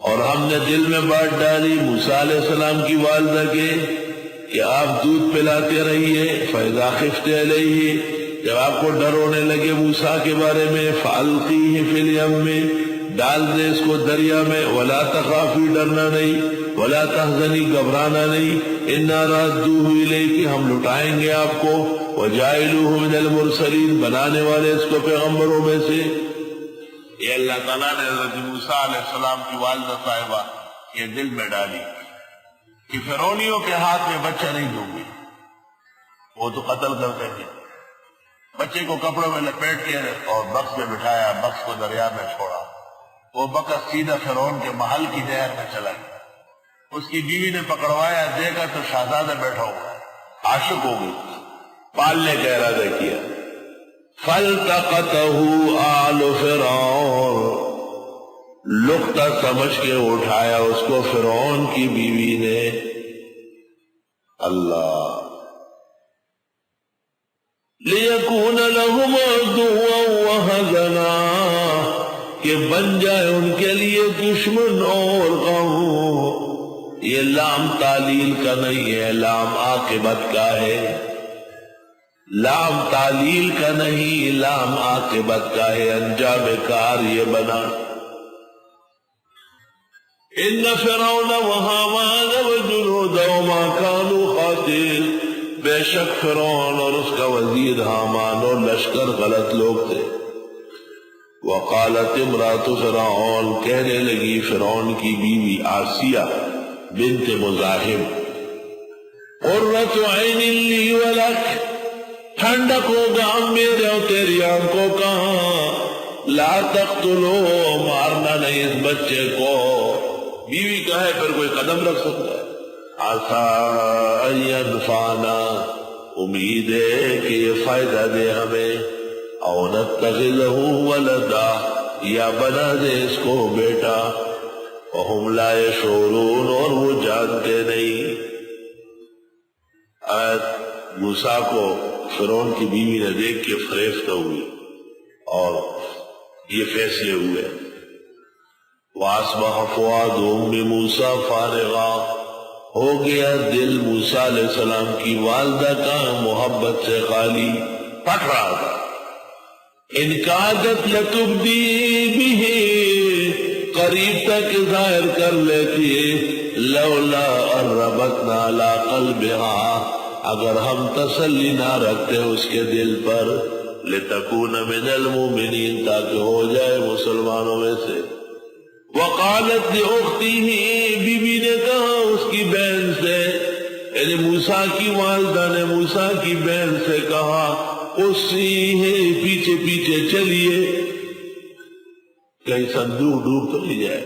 اور ہم نے دل میں بات ڈالی موسیٰ علیہ السلام کی والدہ کے کہ آپ دودھ پلاتے رہیے، فَإِذَا خِفْتِ عَلَيْهِ، جب آپ کو ڈر ہونے لگے موسیٰ کے بارے میں، فَأَلْقِيهِ فِي الْيَمِّ، ڈال دے اس کو دریا میں، وَلَا تَخَافِي، ڈرنا نہیں، وَلَا تَحْزَنِي، گھبرانا نہیں، إِنَّا رَادُّوهُ إِلَيْكِ، ہم لٹائیں گے آپ کو، وَجَاعِلُوهُ مِنَ الْمُرْسَلِينَ، بنانے والے اس کو پیغمبروں میں سے۔ یہ اللہ تعالیٰ نے حضرت موسیٰ علیہ السلام کی والدہ صاحبہ یہ دل میں ڈالی کہ فرعونیوں کے ہاتھ میں بچہ نہیں دوں گی، وہ تو قتل کرتے تھے۔ بچے کو کپڑوں میں لپیٹ کے اور بکس میں بٹھایا، بکس کو دریا میں چھوڑا، وہ بکس سیدھا فرعون کے محل کی نہر میں چلا گیا۔ اس کی بیوی نے پکڑوایا، دیکھا تو شہزادہ بیٹھا ہوا، عاشق ہو گئی، پالنے کا ارادہ کیا۔ فَالْتَقَطَهُ آلُ فِرْعَوْنَ، لقطہ سمجھ کے اٹھایا اس کو فرعون کی بیوی نے۔ اللہ لِيَكُونَ لَهُمْ عَدُوًّا وَحَزَنًا، کہ بن جائے ان کے لیے دشمن اور غم۔ یہ لام تعلیل کا نہیں ہے، لام عاقبت کا ہے، لام تعلیل کا نہیں، لام عاقبت کا ہے، انجام کار یہ بنا۔ ان فرعون وہامان وجنودہما کانوا خاطئین، بے شک فرعون اور اس کا وزیر حامان اور لشکر غلط لوگ تھے۔ وقالت امرأۃ فرعون، کہنے لگی فرعون کی بیوی آسیہ بنت مزاحم، قرۃ عین لی ولک، ٹھنڈک ہوگا میرے اور تیری آنکھوں کا، لا تقتلو، مارنا نہیں اس بچے کو۔ بیوی کا ہے پھر کوئی قدم رکھ سکتا ہے۔ عسیٰ ان ینفعنا، امید ہے کہ یہ فائدہ دے ہمیں، او نتخذہ ولدا، یا بنا دے اس کو بیٹا، وہم لا یشعرون، اور وہ جانتے نہیں۔ موسیٰ کو فرعون کی بیوی نے دیکھ کے فریفتہ ہوئی اور یہ فیصلے ہوئے۔ وَأَصْبَحَ فُؤَادُ أُمِّ مُوسَىٰ فَارِغًا، ہو گیا دل موسیٰ علیہ السلام کی والدہ کا محبت سے خالی، پھٹ رہا تھا۔ إِنْ كَادَتْ لَتُبْدِي بِهِ، قریب تک ظاہر کر لیتی، لولا أَن رَبَطْنَا عَلَىٰ قَلْبِهَا، اگر ہم تسلی نہ رکھتے اس کے دل پر، لِتَكُونَ مِنَ الْمُؤْمِنِينَ، تاکہ ہو جائے مسلمانوں میں سے۔ وَقَالَتْ لِأُخْتِهِ، بی بی نے کہا اس کی بہن سے، یعنی موسیٰ کی والدہ نے موسیٰ کی بہن سے کہا، قُصِّيهِ، پیچھے پیچھے چلیے، کہیں صندوق ڈوب تو نہیں جائے۔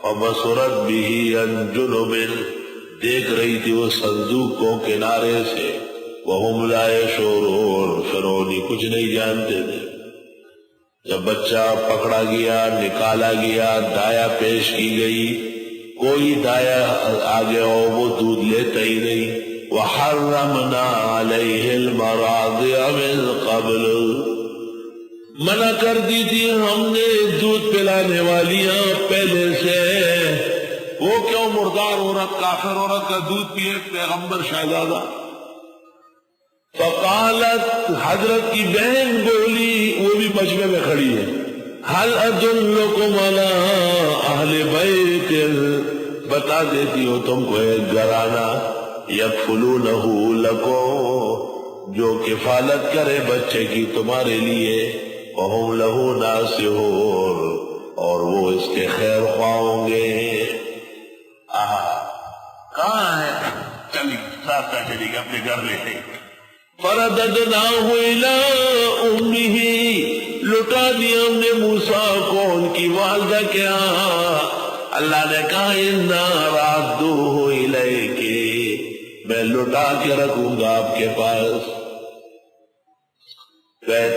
وَبَصُرَتْ بِهِ عَنْ جُنُبٍ، دیکھ رہی تھی وہ صندوق کو کنارے سے، وَهُمْ لَا يَشْعُرُونَ، فرعونی کچھ نہیں جانتے تھے۔ جب بچہ پکڑا گیا، نکالا گیا، دایا پیش کی گئی، کوئی دایا آگے ہو وہ دودھ لیتا ہی نہیں۔ وَحَرَّمْنَا عَلَيْهِ الْمَرَاضِعَ مِنْ قَبْلُ، منع کر دی تھی ہم نے دودھ پلانے والیاں پہلے سے۔ وہ کیوں مردار عورت، کافر عورت کا دودھ پیے پیغمبر شہزادہ؟ فقالت، حضرت کی بہن بولی، وہ بھی مجمع میں کھڑی ہے، هل ادلکم علی اہل بیت، بتا دیتی ہو تم کو ایک گھرانہ، یکفلونہ لکم، جو کفالت کرے بچے کی تمہارے لیے، وہم لہ ناصحون، اور وہ اس کے خیر خواہ ہوں گے۔ کہاں ہے؟ چلی راستہ چلی گئی اپنے گھر لے گئی۔ فرددناہ الی امہ، لٹا دیا ہم نے موسیٰ کو ان کی والدہ کے ہاں۔ اللہ نے کہا انا رادوہ الیک، میں لٹا کے رکھوں گا آپ کے پاس۔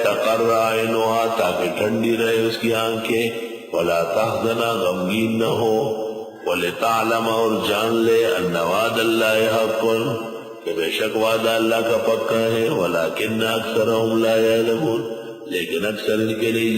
تقر عینہا، تاکہ ٹھنڈی رہے اس کی آنکھیں، ولا تحزن، غمگین نہ ہو، وَلِتَعْلَمَ، اور جان لے، أَنَّ وَعْدَ اللَّهِ حَقٌّ، کہ بے شک وعدہ اللہ کا پکا ہے، وَلَكِنَّ أَكْثَرَهُمْ لَا يَعْلَمُونَ، لیکن اکثر ان کے لیے